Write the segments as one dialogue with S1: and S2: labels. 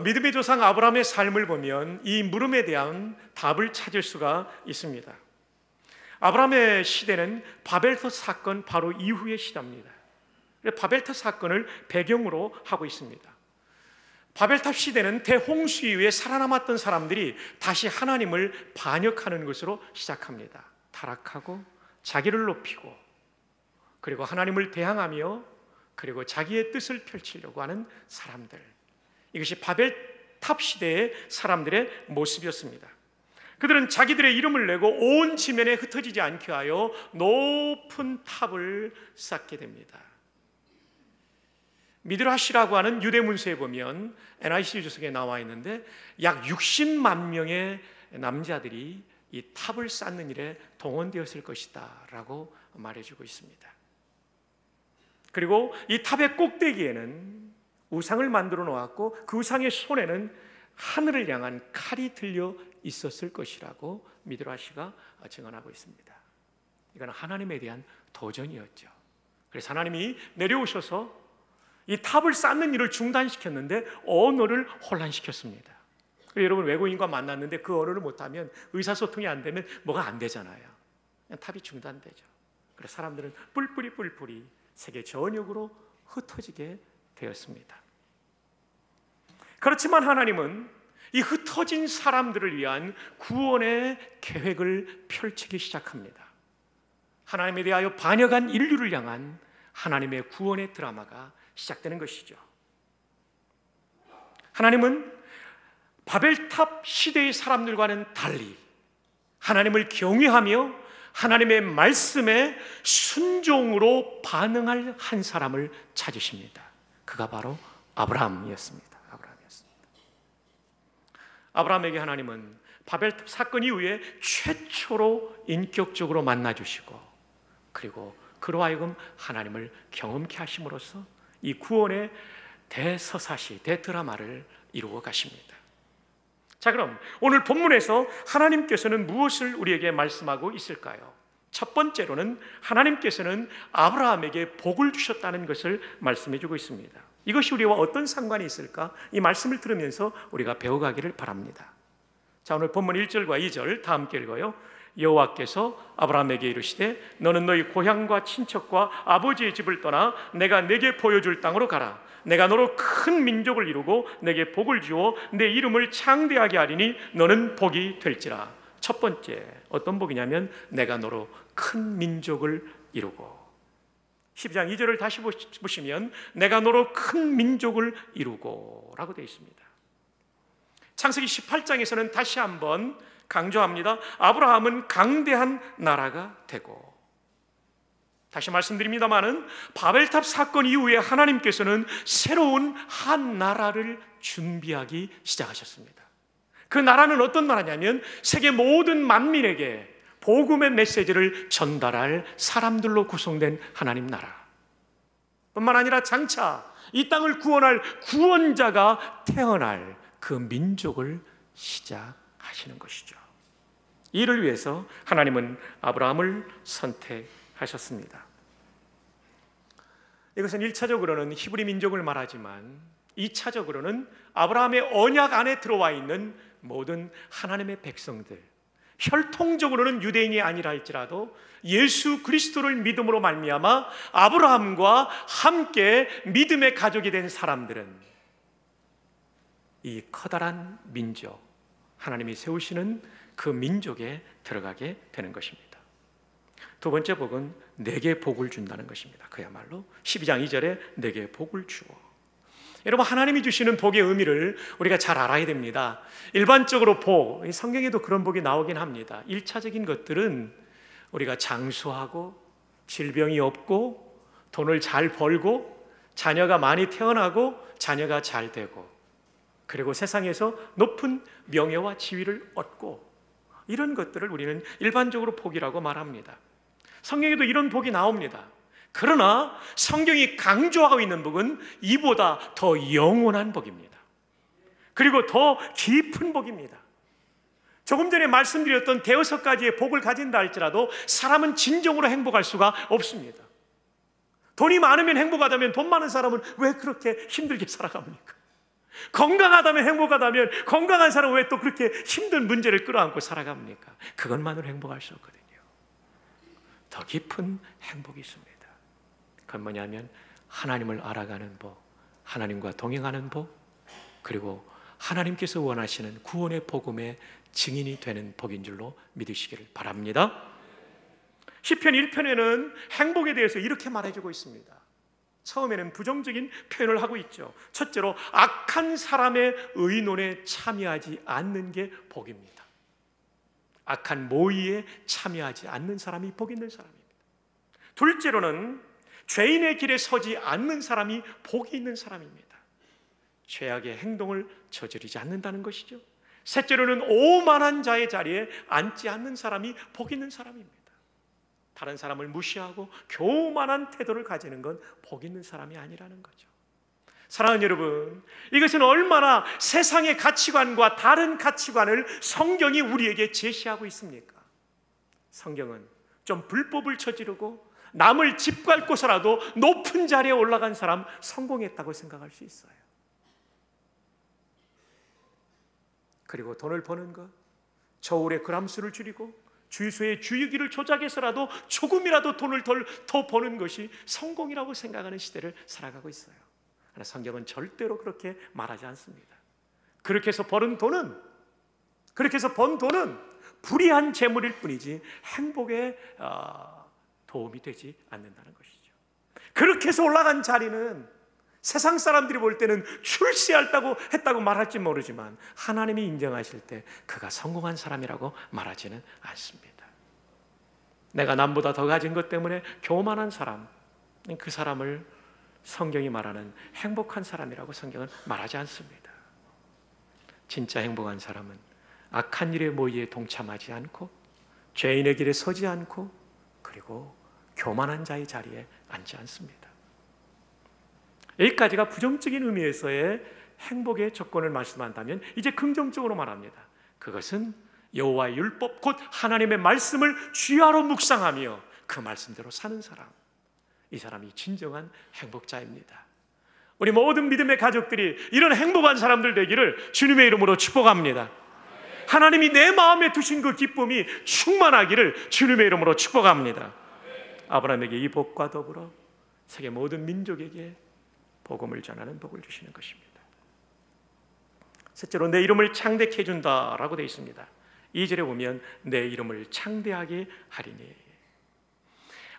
S1: 믿음의 조상 아브라함의 삶을 보면 이 물음에 대한 답을 찾을 수가 있습니다. 아브라함의 시대는 바벨탑 사건 바로 이후의 시대입니다. 바벨탑 사건을 배경으로 하고 있습니다. 바벨탑 시대는 대홍수 이후에 살아남았던 사람들이 다시 하나님을 반역하는 것으로 시작합니다. 타락하고 자기를 높이고 그리고 하나님을 대항하며 그리고 자기의 뜻을 펼치려고 하는 사람들, 이것이 바벨탑 시대의 사람들의 모습이었습니다. 그들은 자기들의 이름을 내고 온 지면에 흩어지지 않게 하여 높은 탑을 쌓게 됩니다. 미드라시라고 하는 유대 문서에 보면 NIC 주석에 나와 있는데 약 60만 명의 남자들이 이 탑을 쌓는 일에 동원되었을 것이다 라고 말해주고 있습니다. 그리고 이 탑의 꼭대기에는 우상을 만들어 놓았고 그 우상의 손에는 하늘을 향한 칼이 들려 있었을 것이라고 미드라시가 증언하고 있습니다. 이건 하나님에 대한 도전이었죠. 그래서 하나님이 내려오셔서 이 탑을 쌓는 일을 중단시켰는데 언어를 혼란시켰습니다. 여러분, 외국인과 만났는데 그 언어를 못하면 의사소통이 안 되면 뭐가 안 되잖아요. 그냥 탑이 중단되죠. 그래서 사람들은 뿔뿔이 세계 전역으로 흩어지게 되었습니다. 그렇지만 하나님은 이 흩어진 사람들을 위한 구원의 계획을 펼치기 시작합니다. 하나님에 대하여 반역한 인류를 향한 하나님의 구원의 드라마가 시작되는 것이죠. 하나님은 바벨탑 시대의 사람들과는 달리 하나님을 경외하며 하나님의 말씀에 순종으로 반응할 한 사람을 찾으십니다. 그가 바로 아브라함이었습니다. 아브라함에게 하나님은 바벨탑 사건 이후에 최초로 인격적으로 만나주시고 그리고 그로 하여금 하나님을 경험케 하심으로써 이 구원의 대서사시, 대드라마를 이루어 가십니다. 자, 그럼 오늘 본문에서 하나님께서는 무엇을 우리에게 말씀하고 있을까요? 첫 번째로는 하나님께서는 아브라함에게 복을 주셨다는 것을 말씀해 주고 있습니다. 이것이 우리와 어떤 상관이 있을까? 이 말씀을 들으면서 우리가 배워가기를 바랍니다. 자, 오늘 본문 1절과 2절 다 함께 읽어요. 여호와께서 아브라함에게 이르시되 너는 너희 고향과 친척과 아버지의 집을 떠나 내가 내게 보여줄 땅으로 가라. 내가 너로 큰 민족을 이루고 내게 복을 주어 내 이름을 창대하게 하리니 너는 복이 될지라. 첫 번째, 어떤 복이냐면 내가 너로 큰 민족을 이루고, 12장 2절을 다시 보시면 내가 너로 큰 민족을 이루고 라고 되어 있습니다. 창세기 18장에서는 다시 한번 강조합니다. 아브라함은 강대한 나라가 되고, 다시 말씀드립니다마는 바벨탑 사건 이후에 하나님께서는 새로운 한 나라를 준비하기 시작하셨습니다. 그 나라는 어떤 나라냐면 세계 모든 만민에게 복음의 메시지를 전달할 사람들로 구성된 하나님 나라, 뿐만 아니라 장차 이 땅을 구원할 구원자가 태어날 그 민족을 시작하시는 것이죠. 이를 위해서 하나님은 아브라함을 선택하셨습니다. 이것은 1차적으로는 히브리 민족을 말하지만 2차적으로는 아브라함의 언약 안에 들어와 있는 모든 하나님의 백성들, 혈통적으로는 유대인이 아니라 할지라도 예수 그리스도를 믿음으로 말미암아 아브라함과 함께 믿음의 가족이 된 사람들은 이 커다란 민족, 하나님이 세우시는 그 민족에 들어가게 되는 것입니다. 두 번째 복은 내게 복을 준다는 것입니다. 그야말로 12장 2절에 내게 복을 주어. 여러분, 하나님이 주시는 복의 의미를 우리가 잘 알아야 됩니다. 일반적으로 복, 성경에도 그런 복이 나오긴 합니다. 1차적인 것들은 우리가 장수하고 질병이 없고 돈을 잘 벌고 자녀가 많이 태어나고 자녀가 잘 되고 그리고 세상에서 높은 명예와 지위를 얻고, 이런 것들을 우리는 일반적으로 복이라고 말합니다. 성경에도 이런 복이 나옵니다. 그러나 성경이 강조하고 있는 복은 이보다 더 영원한 복입니다. 그리고 더 깊은 복입니다. 조금 전에 말씀드렸던 대여섯 가지의 복을 가진다 할지라도 사람은 진정으로 행복할 수가 없습니다. 돈이 많으면 행복하다면 돈 많은 사람은 왜 그렇게 힘들게 살아갑니까? 건강하다면, 행복하다면 건강한 사람은 왜 또 그렇게 힘든 문제를 끌어안고 살아갑니까? 그것만으로 행복할 수 없거든요. 더 깊은 행복이 있습니다. 그건 뭐냐면 하나님을 알아가는 법, 하나님과 동행하는 법, 그리고 하나님께서 원하시는 구원의 복음의 증인이 되는 복인 줄로 믿으시기를 바랍니다. 시편 1편에는 행복에 대해서 이렇게 말해주고 있습니다. 처음에는 부정적인 표현을 하고 있죠. 첫째로 악한 사람의 의논에 참여하지 않는 게 복입니다. 악한 모의에 참여하지 않는 사람이 복 있는 사람입니다. 둘째로는 죄인의 길에 서지 않는 사람이 복이 있는 사람입니다. 죄악의 행동을 저지르지 않는다는 것이죠. 셋째로는 오만한 자의 자리에 앉지 않는 사람이 복 있는 사람입니다. 다른 사람을 무시하고 교만한 태도를 가지는 건 복 있는 사람이 아니라는 거죠. 사랑하는 여러분, 이것은 얼마나 세상의 가치관과 다른 가치관을 성경이 우리에게 제시하고 있습니까? 성경은 좀 불법을 저지르고 남을 짓밟고서라도 높은 자리에 올라간 사람 성공했다고 생각할 수 있어요. 그리고 돈을 버는 것, 저울의 그람수를 줄이고 주유소의 주유기를 조작해서라도 조금이라도 돈을 더 버는 것이 성공이라고 생각하는 시대를 살아가고 있어요. 그러나 성경은 절대로 그렇게 말하지 않습니다. 그렇게 해서 번 돈은 불의한 재물일 뿐이지 행복에 도움이 되지 않는다는 것이죠. 그렇게 해서 올라간 자리는 세상 사람들이 볼 때는 출세했다고 말할지 모르지만 하나님이 인정하실 때 그가 성공한 사람이라고 말하지는 않습니다. 내가 남보다 더 가진 것 때문에 교만한 사람, 그 사람을 성경이 말하는 행복한 사람이라고 성경은 말하지 않습니다. 진짜 행복한 사람은 악한 일의 모의에 동참하지 않고 죄인의 길에 서지 않고 그리고 교만한 자의 자리에 앉지 않습니다. 여기까지가 부정적인 의미에서의 행복의 조건을 말씀한다면 이제 긍정적으로 말합니다. 그것은 여호와의 율법 곧 하나님의 말씀을 주야로 묵상하며 그 말씀대로 사는 사람, 이 사람이 진정한 행복자입니다. 우리 모든 믿음의 가족들이 이런 행복한 사람들 되기를 주님의 이름으로 축복합니다. 하나님이 내 마음에 두신 그 기쁨이 충만하기를 주님의 이름으로 축복합니다. 아브라함에게 이 복과 더불어 세계 모든 민족에게 복음을 전하는 복을 주시는 것입니다. 셋째로 내 이름을 창대케 해준다라고 되어 있습니다. 2절에 보면 내 이름을 창대하게 하리니,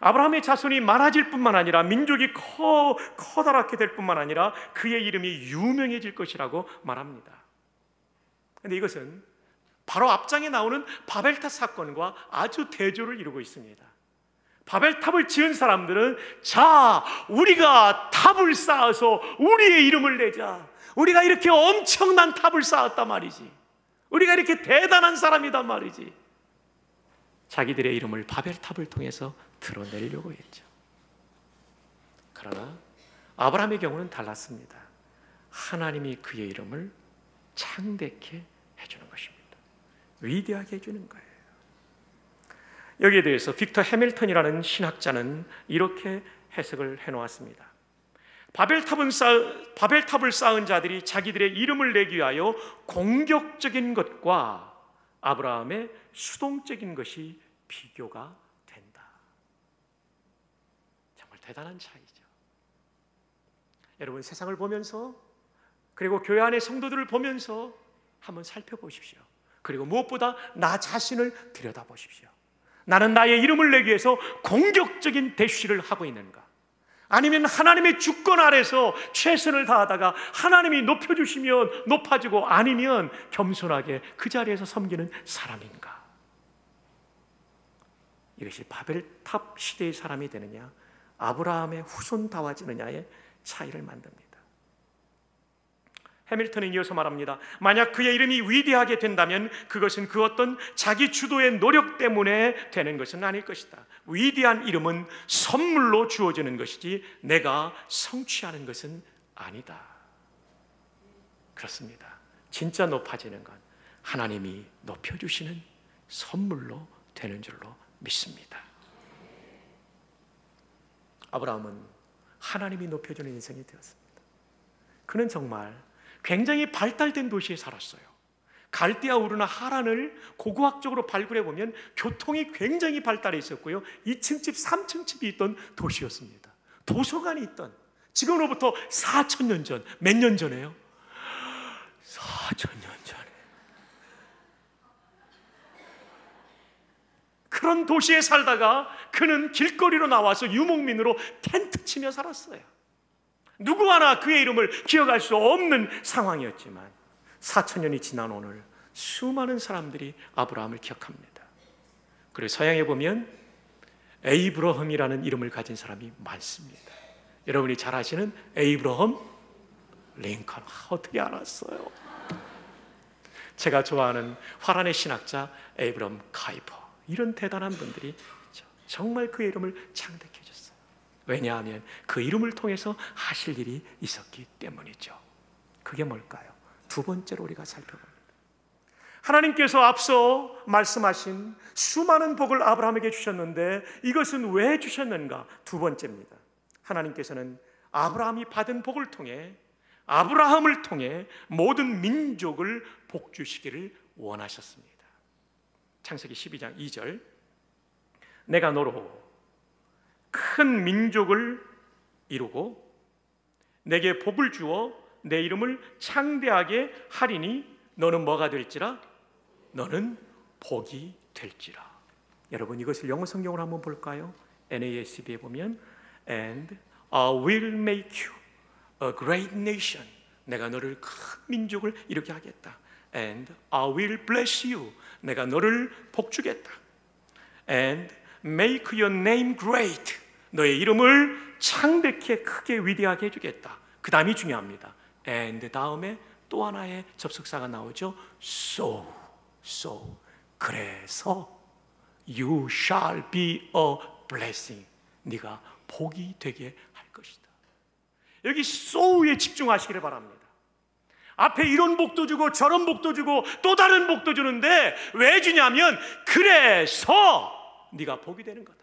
S1: 아브라함의 자손이 많아질 뿐만 아니라 민족이 커다랗게 될 뿐만 아니라 그의 이름이 유명해질 것이라고 말합니다. 그런데 이것은 바로 앞장에 나오는 바벨탑 사건과 아주 대조를 이루고 있습니다. 바벨탑을 지은 사람들은 자, 우리가 탑을 쌓아서 우리의 이름을 내자. 우리가 이렇게 엄청난 탑을 쌓았단 말이지. 우리가 이렇게 대단한 사람이단 말이지. 자기들의 이름을 바벨탑을 통해서 드러내려고 했죠. 그러나 아브라함의 경우는 달랐습니다. 하나님이 그의 이름을 창대케 해주는 것입니다. 위대하게 해주는 거예요. 여기에 대해서 빅터 해밀턴이라는 신학자는 이렇게 해석을 해놓았습니다. 바벨탑을 쌓은 자들이 자기들의 이름을 내기 위하여 공격적인 것과 아브라함의 수동적인 것이 비교가 된다. 정말 대단한 차이죠. 여러분, 세상을 보면서 그리고 교회 안의 성도들을 보면서 한번 살펴보십시오. 그리고 무엇보다 나 자신을 들여다보십시오. 나는 나의 이름을 내기 위해서 공격적인 대쉬를 하고 있는가? 아니면 하나님의 주권 아래서 최선을 다하다가 하나님이 높여주시면 높아지고 아니면 겸손하게 그 자리에서 섬기는 사람인가? 이것이 바벨탑 시대의 사람이 되느냐, 아브라함의 후손다워지느냐의 차이를 만듭니다. 해밀턴은 이어서 말합니다. 만약 그의 이름이 위대하게 된다면 그것은 그 어떤 자기 주도의 노력 때문에 되는 것은 아닐 것이다. 위대한 이름은 선물로 주어지는 것이지 내가 성취하는 것은 아니다. 그렇습니다. 진짜 높아지는 건 하나님이 높여주시는 선물로 되는 줄로 믿습니다. 아브라함은 하나님이 높여주는 인생이 되었습니다. 그는 정말 굉장히 발달된 도시에 살았어요. 갈대아 우르나 하란을 고고학적으로 발굴해 보면 교통이 굉장히 발달해 있었고요, 2층 집, 3층 집이 있던 도시였습니다. 도서관이 있던, 지금으로부터 4,000년 전, 몇 년 전에요? 4,000년 전에 그런 도시에 살다가 그는 길거리로 나와서 유목민으로 텐트 치며 살았어요. 누구 하나 그의 이름을 기억할 수 없는 상황이었지만 4,000년이 지난 오늘 수많은 사람들이 아브라함을 기억합니다. 그리고 서양에 보면 에이브러함이라는 이름을 가진 사람이 많습니다. 여러분이 잘 아시는 에이브러함 링컨. 어떻게 알았어요? 제가 좋아하는 화란의 신학자 에이브러함 카이퍼, 이런 대단한 분들이 있죠. 정말 그의 이름을 창대해 줬어요. 왜냐하면 그 이름을 통해서 하실 일이 있었기 때문이죠. 그게 뭘까요? 두 번째로 우리가 살펴봅니다. 하나님께서 앞서 말씀하신 수많은 복을 아브라함에게 주셨는데 이것은 왜 주셨는가? 두 번째입니다. 하나님께서는 아브라함이 받은 복을 통해, 아브라함을 통해 모든 민족을 복주시기를 원하셨습니다. 창세기 12장 2절, 내가 너로 큰 민족을 이루고 내게 복을 주어 내 이름을 창대하게 하리니 너는 뭐가 될지라? 너는 복이 될지라. 여러분, 이것을 영어 성경으로 한번 볼까요? NASB에 보면 And I will make you a great nation. 내가 너를 큰 민족을 이루게 하겠다. And I will bless you. 내가 너를 복주겠다. And make your name great. 너의 이름을 창대케 크게 위대하게 해주겠다. 그 다음이 중요합니다. And 다음에 또 하나의 접속사가 나오죠. So. 그래서 you shall be a blessing. 네가 복이 되게 할 것이다. 여기 so에 집중하시기를 바랍니다. 앞에 이런 복도 주고 저런 복도 주고 또 다른 복도 주는데 왜 주냐면 그래서 네가 복이 되는 거다.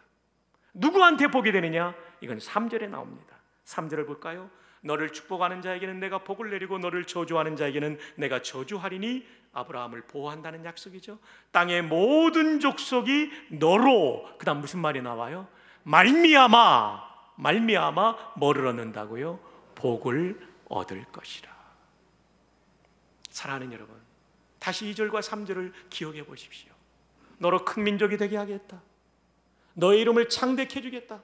S1: 누구한테 복이 되느냐? 이건 3절에 나옵니다. 3절을 볼까요? 너를 축복하는 자에게는 내가 복을 내리고 너를 저주하는 자에게는 내가 저주하리니, 아브라함을 보호한다는 약속이죠. 땅의 모든 족속이 너로, 그 다음 무슨 말이 나와요? 말미암아 뭐를 얻는다고요? 복을 얻을 것이라. 사랑하는 여러분, 다시 2절과 3절을 기억해 보십시오. 너로 큰 민족이 되게 하겠다. 너의 이름을 창대케 해주겠다.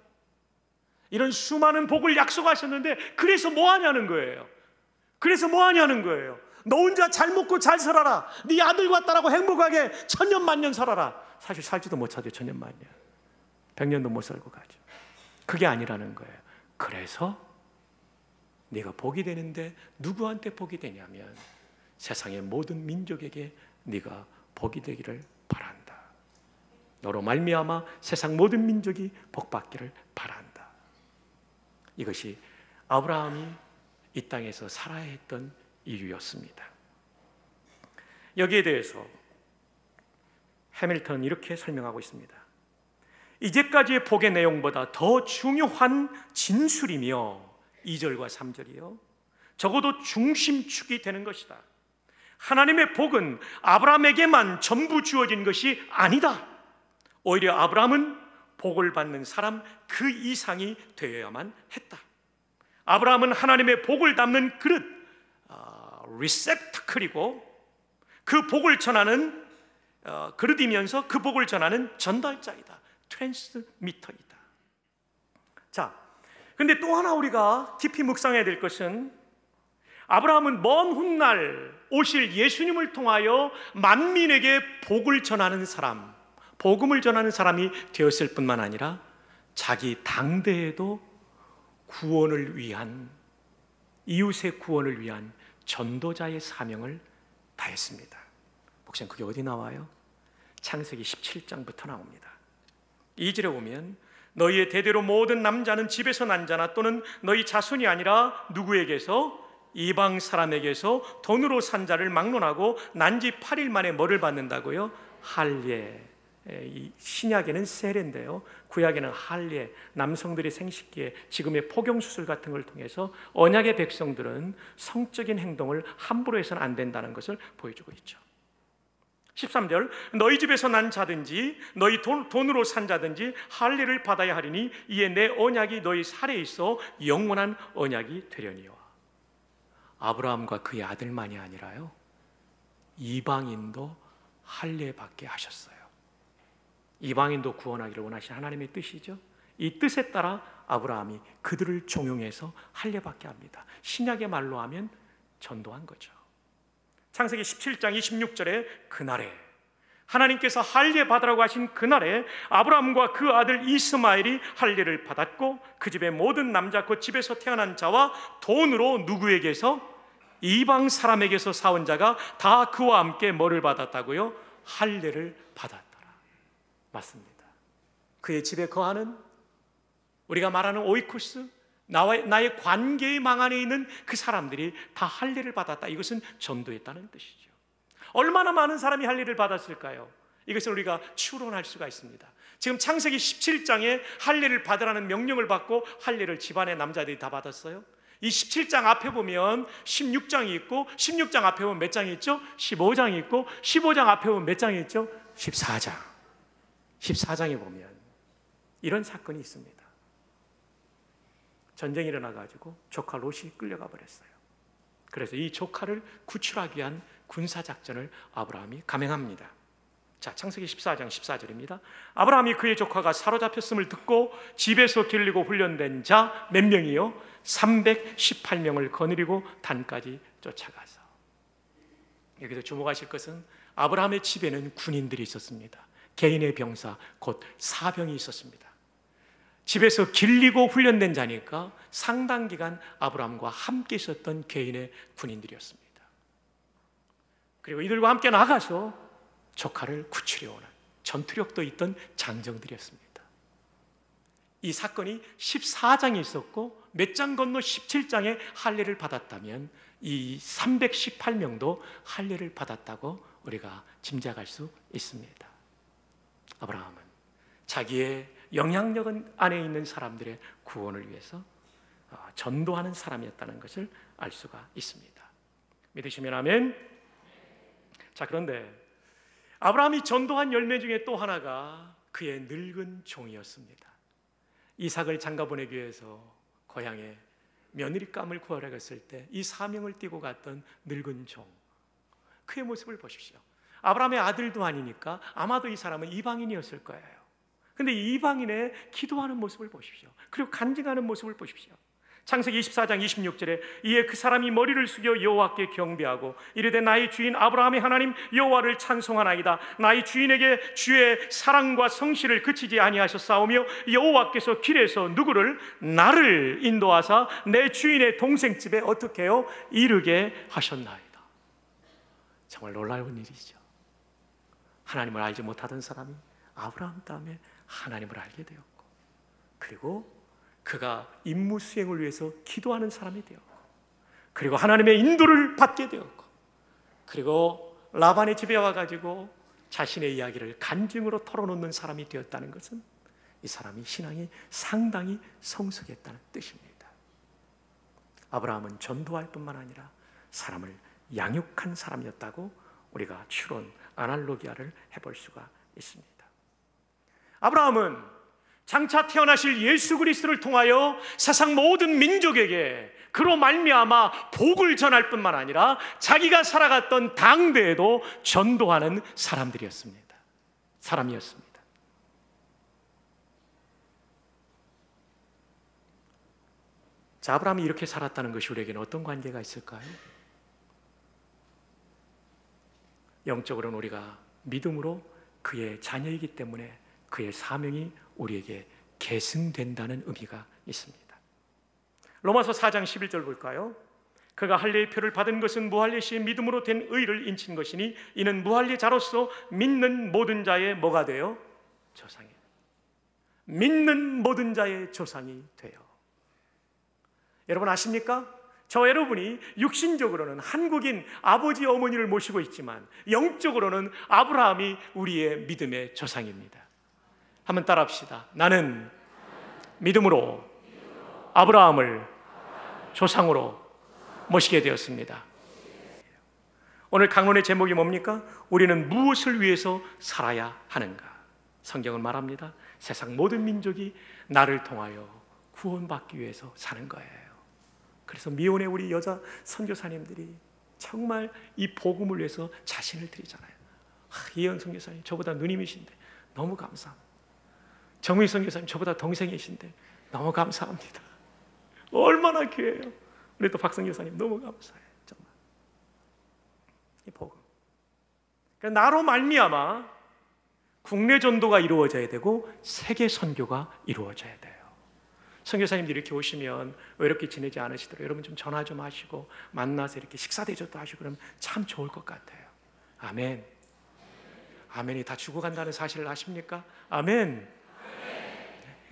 S1: 이런 수많은 복을 약속하셨는데 그래서 뭐 하냐는 거예요. 너 혼자 잘 먹고 잘 살아라. 네 아들과 딸하고 행복하게 천년만년 살아라. 사실 살지도 못하죠. 천년만년, 100년도 못 살고 가죠. 그게 아니라는 거예요. 그래서 네가 복이 되는데 누구한테 복이 되냐면 세상의 모든 민족에게 네가 복이 되기를 바란다. 너로 말미암아 세상 모든 민족이 복받기를 바란다. 이것이 아브라함이 이 땅에서 살아야 했던 이유였습니다. 여기에 대해서 해밀턴은 이렇게 설명하고 있습니다. 이제까지의 복의 내용보다 더 중요한 진술이며 2절과 3절이요, 적어도 중심축이 되는 것이다. 하나님의 복은 아브라함에게만 전부 주어진 것이 아니다. 오히려 아브라함은 복을 받는 사람 그 이상이 되어야만 했다. 아브라함은 하나님의 복을 담는 그릇, 리셉터클이고 그 복을 전하는 그릇이면서 그 복을 전하는 전달자이다. 트랜스미터이다. 자, 근데 또 하나 우리가 깊이 묵상해야 될 것은 아브라함은 먼 훗날 오실 예수님을 통하여 만민에게 복을 전하는 사람, 복음을 전하는 사람이 되었을 뿐만 아니라 자기 당대에도 구원을 위한, 이웃의 구원을 위한 전도자의 사명을 다했습니다. 목사님, 그게 어디 나와요? 창세기 17장부터 나옵니다. 2절에 보면 너희의 대대로 모든 남자는 집에서 난 자나 또는 너희 자손이 아니라 누구에게서? 이방 사람에게서 돈으로 산 자를 막론하고 난 지 8일 만에 뭐를 받는다고요? 할례. 이 신약에는 세례인데요, 구약에는 할례, 남성들이 생식기에 지금의 포경수술 같은 걸 통해서 언약의 백성들은 성적인 행동을 함부로 해서는 안 된다는 것을 보여주고 있죠. 13절, 너희 집에서 난 자든지 너희 돈으로 산 자든지 할례를 받아야 하리니 이에 내 언약이 너희 살에 있어 영원한 언약이 되려니와. 아브라함과 그의 아들만이 아니라요, 이방인도 할례 받게 하셨어요. 이방인도 구원하기를 원하신 하나님의 뜻이죠. 이 뜻에 따라 아브라함이 그들을 종용해서 할례 받게 합니다. 신약의 말로 하면 전도한 거죠. 창세기 17장 26절에 그날에, 하나님께서 할례 받으라고 하신 그날에 아브라함과 그 아들 이스마엘이 할례를 받았고 그 집의 모든 남자 곧 집에서 태어난 자와 돈으로 누구에게서? 이방 사람에게서 사온 자가 다 그와 함께 뭐를 받았다고요? 할례를 받았더라. 맞습니다. 그의 집에 거하는, 우리가 말하는 오이코스, 나의 관계의 망 안에 있는 그 사람들이 다 할례를 받았다. 이것은 전도했다는 뜻이죠. 얼마나 많은 사람이 할례를 받았을까요? 이것을 우리가 추론할 수가 있습니다. 지금 창세기 17장에 할례를 받으라는 명령을 받고 할례를 집안의 남자들이 다 받았어요. 이 17장 앞에 보면 16장이 있고 16장 앞에 보면 몇 장이 있죠? 15장이 있고 15장 앞에 보면 몇 장이 있죠? 14장. 14장에 보면 이런 사건이 있습니다. 전쟁이 일어나가지고 조카 롯이 끌려가 버렸어요. 그래서 이 조카를 구출하기 위한 군사작전을 아브라함이 감행합니다. 자, 창세기 14장 14절입니다. 아브라함이 그의 조카가 사로잡혔음을 듣고 집에서 길리고 훈련된 자 몇 명이요? 318명을 거느리고 단까지 쫓아가서. 여기서 주목하실 것은 아브라함의 집에는 군인들이 있었습니다. 개인의 병사, 곧 사병이 있었습니다. 집에서 길리고 훈련된 자니까 상당 기간 아브라함과 함께 있었던 개인의 군인들이었습니다. 그리고 이들과 함께 나가서 조카를 구출해오는 전투력도 있던 장정들이었습니다. 이 사건이 14장에 있었고 몇 장 건너 17장에 할례를 받았다면 이 318명도 할례를 받았다고 우리가 짐작할 수 있습니다. 아브라함은 자기의 영향력 안에 있는 사람들의 구원을 위해서 전도하는 사람이었다는 것을 알 수가 있습니다. 믿으시면 아멘. 자, 그런데 아브라함이 전도한 열매 중에 또 하나가 그의 늙은 종이었습니다. 이삭을 장가 보내기 위해서 고향에 며느리감을 구하러 갔을 때 이 사명을 띠고 갔던 늙은 종, 그의 모습을 보십시오. 아브라함의 아들도 아니니까 아마도 이 사람은 이방인이었을 거예요. 근데 이 이방인의 기도하는 모습을 보십시오. 그리고 간증하는 모습을 보십시오. 창세기 24장 26절에 이에 그 사람이 머리를 숙여 여호와께 경배하고 이르되 나의 주인 아브라함의 하나님 여호와를 찬송하나이다. 나의 주인에게 주의 사랑과 성실을 그치지 아니하셨사오며 여호와께서 길에서 누구를? 나를 인도하사 내 주인의 동생 집에 어떻게 해요? 이르게 하셨나이다. 정말 놀라운 일이죠. 하나님을 알지 못하던 사람이 아브라함 다음에 하나님을 알게 되었고, 그리고 그가 임무 수행을 위해서 기도하는 사람이 되었고, 그리고 하나님의 인도를 받게 되었고, 그리고 라반의 집에 와가지고 자신의 이야기를 간증으로 털어놓는 사람이 되었다는 것은 이 사람이 신앙이 상당히 성숙했다는 뜻입니다. 아브라함은 전도할 뿐만 아니라 사람을 양육한 사람이었다고 우리가 추론, 아날로기아를 해볼 수가 있습니다. 아브라함은 장차 태어나실 예수 그리스도를 통하여 세상 모든 민족에게 그로 말미암아 복을 전할 뿐만 아니라 자기가 살아갔던 당대에도 전도하는 사람이었습니다. 자, 아브라함이 이렇게 살았다는 것이 우리에게는 어떤 관계가 있을까요? 영적으로는 우리가 믿음으로 그의 자녀이기 때문에 그의 사명이 우리에게 계승된다는 의미가 있습니다. 로마서 4장 11절 볼까요? 그가 할례의 표를 받은 것은 무할례 시에 믿음으로 된 의를 인친 것이니 이는 무할례자로서 믿는 모든 자의 뭐가 돼요? 조상이. 믿는 모든 자의 조상이 돼요. 여러분 아십니까? 저 여러분이 육신적으로는 한국인 아버지 어머니를 모시고 있지만 영적으로는 아브라함이 우리의 믿음의 조상입니다. 한번 따라합시다. 나는 믿음으로 아브라함을 조상으로 모시게 되었습니다. 오늘 강론의 제목이 뭡니까? 우리는 무엇을 위해서 살아야 하는가? 성경은 말합니다. 세상 모든 민족이 나를 통하여 구원받기 위해서 사는 거예요. 그래서 미혼의 우리 여자 선교사님들이 정말 이 복음을 위해서 자신을 드리잖아요. 이현 선교사님 저보다 누님이신데 너무 감사합니다. 정민 선교사님 저보다 동생이신데 너무 감사합니다. 얼마나 귀해요. 우리 또 박선교사님 너무 감사해요. 정말 이 복음. 그러니까 나로 말미암아 국내 전도가 이루어져야 되고 세계 선교가 이루어져야 돼요. 선교사님들이 이렇게 오시면 외롭게 지내지 않으시도록 여러분 좀 전화 좀 하시고 만나서 이렇게 식사 대접도 하시고 그러면 참 좋을 것 같아요. 아멘. 아멘이 다 죽어간다는 사실을 아십니까? 아멘.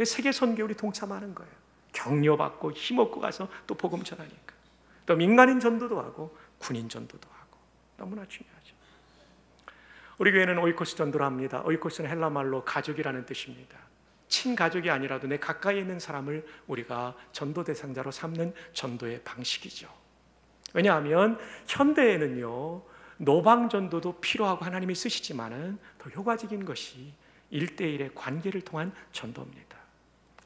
S1: 세계 선교 우리 동참하는 거예요. 격려받고 힘없고 가서 또 복음 전하니까. 또 민간인 전도도 하고 군인 전도도 하고 너무나 중요하죠. 우리 교회는 오이코스 전도를 합니다. 오이코스는 헬라 말로 가족이라는 뜻입니다. 친가족이 아니라도 내 가까이 있는 사람을 우리가 전도 대상자로 삼는 전도의 방식이죠. 왜냐하면 현대에는요 노방 전도도 필요하고 하나님이 쓰시지만은 더 효과적인 것이 1대1의 관계를 통한 전도입니다.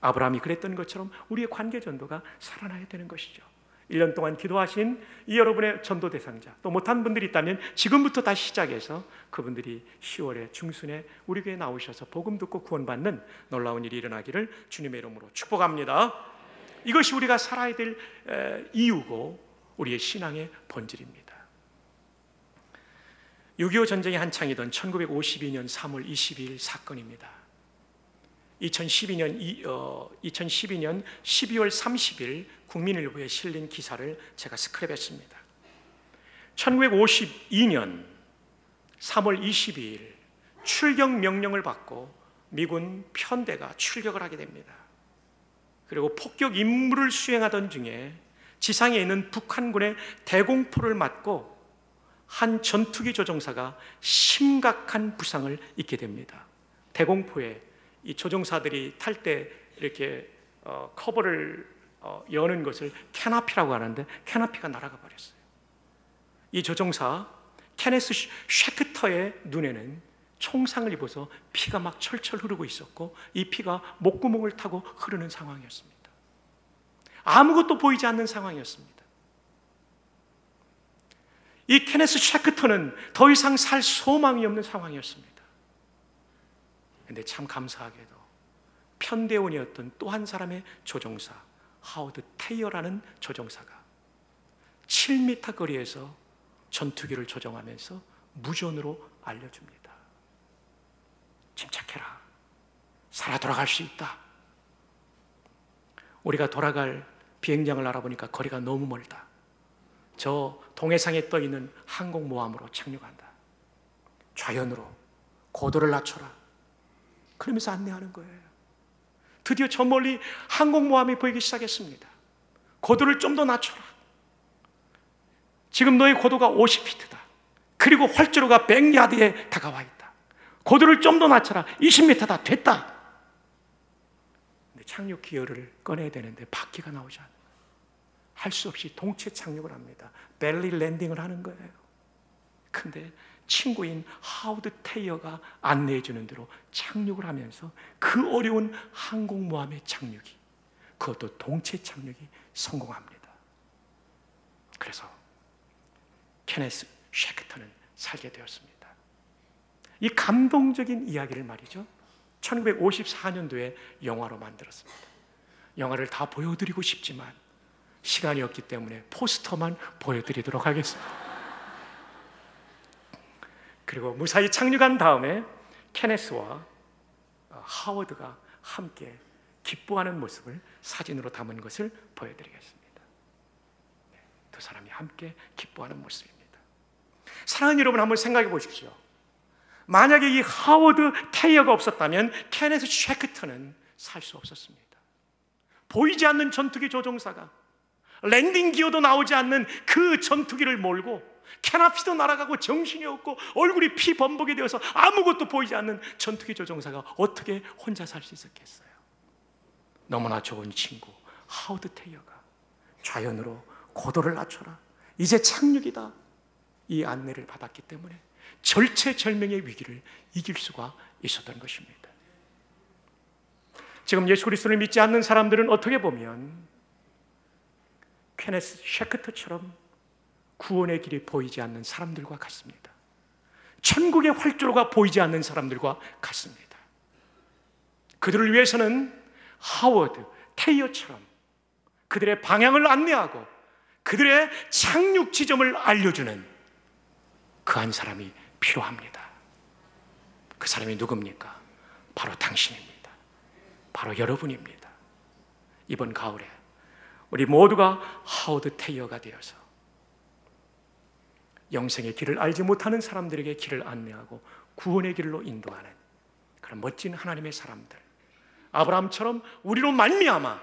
S1: 아브라함이 그랬던 것처럼 우리의 관계 전도가 살아나야 되는 것이죠. 1년 동안 기도하신 이 여러분의 전도 대상자, 또 못한 분들이 있다면 지금부터 다시 시작해서 그분들이 10월에 중순에 우리 교회에 나오셔서 복음 듣고 구원받는 놀라운 일이 일어나기를 주님의 이름으로 축복합니다. 이것이 우리가 살아야 될 이유고 우리의 신앙의 본질입니다. 6.25 전쟁이 한창이던 1952년 3월 22일 사건입니다. 2012년 12월 30일 국민일보에 실린 기사를 제가 스크랩했습니다. 1952년 3월 22일 출격 명령을 받고 미군 편대가 출격을 하게 됩니다. 그리고 폭격 임무를 수행하던 중에 지상에 있는 북한군의 대공포를 맞고 한 전투기 조종사가 심각한 부상을 입게 됩니다. 대공포에 이 조종사들이 탈 때 이렇게 커버를 여는 것을 캐나피라고 하는데 캐나피가 날아가 버렸어요. 이 조종사 케네스 쉐크터의 눈에는 총상을 입어서 피가 막 철철 흐르고 있었고 이 피가 목구멍을 타고 흐르는 상황이었습니다. 아무것도 보이지 않는 상황이었습니다. 이 케네스 쉐크터는 더 이상 살 소망이 없는 상황이었습니다. 그런데 참 감사하게도 편대원이었던 또 한 사람의 조종사 하워드 테이어라는 조종사가 7m 거리에서 전투기를 조종하면서 무전으로 알려줍니다. 침착해라. 살아 돌아갈 수 있다. 우리가 돌아갈 비행장을 알아보니까 거리가 너무 멀다. 저 동해상에 떠있는 항공모함으로 착륙한다. 좌연으로 고도를 낮춰라. 그러면서 안내하는 거예요. 드디어 저 멀리 항공모함이 보이기 시작했습니다. 고도를 좀 더 낮춰라. 지금 너의 고도가 50피트다. 그리고 활주로가 100야드에 다가와 있다. 고도를 좀 더 낮춰라. 20m다. 됐다. 근데 착륙 기어를 꺼내야 되는데 바퀴가 나오지 않아요. 할 수 없이 동체 착륙을 합니다. 벨리 랜딩을 하는 거예요. 근데 친구인 하워드 테이어가 안내해 주는 대로 착륙을 하면서 그 어려운 항공모함의 착륙이, 그것도 동체 착륙이 성공합니다. 그래서 케네스 쉐크터는 살게 되었습니다. 이 감동적인 이야기를 말이죠 1954년도에 영화로 만들었습니다. 영화를 다 보여드리고 싶지만 시간이 없기 때문에 포스터만 보여드리도록 하겠습니다. 그리고 무사히 착륙한 다음에 케네스와 하워드가 함께 기뻐하는 모습을 사진으로 담은 것을 보여드리겠습니다. 두 사람이 함께 기뻐하는 모습입니다. 사랑하는 여러분, 한번 생각해 보십시오. 만약에 이 하워드 테이어가 없었다면 케네스 쉐크터는 살 수 없었습니다. 보이지 않는 전투기 조종사가 랜딩 기어도 나오지 않는 그 전투기를 몰고 캐나피도 날아가고 정신이 없고 얼굴이 피 범벅이 되어서 아무것도 보이지 않는 전투기 조종사가 어떻게 혼자 살 수 있었겠어요? 너무나 좋은 친구 하워드 테이어가 좌연으로 고도를 낮춰라, 이제 착륙이다, 이 안내를 받았기 때문에 절체절명의 위기를 이길 수가 있었던 것입니다. 지금 예수 그리스도를 믿지 않는 사람들은 어떻게 보면 케네스 셰크터처럼 구원의 길이 보이지 않는 사람들과 같습니다. 천국의 활주로가 보이지 않는 사람들과 같습니다. 그들을 위해서는 하워드 테이어처럼 그들의 방향을 안내하고 그들의 착륙 지점을 알려주는 그 한 사람이 필요합니다. 그 사람이 누굽니까? 바로 당신입니다. 바로 여러분입니다. 이번 가을에 우리 모두가 하워드 테이어가 되어서 영생의 길을 알지 못하는 사람들에게 길을 안내하고 구원의 길로 인도하는 그런 멋진 하나님의 사람들, 아브라함처럼 우리로 말미암아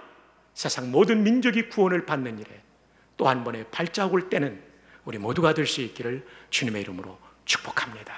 S1: 세상 모든 민족이 구원을 받는 일에 또 한 번의 발자국을 떼는 우리 모두가 될 수 있기를 주님의 이름으로 축복합니다.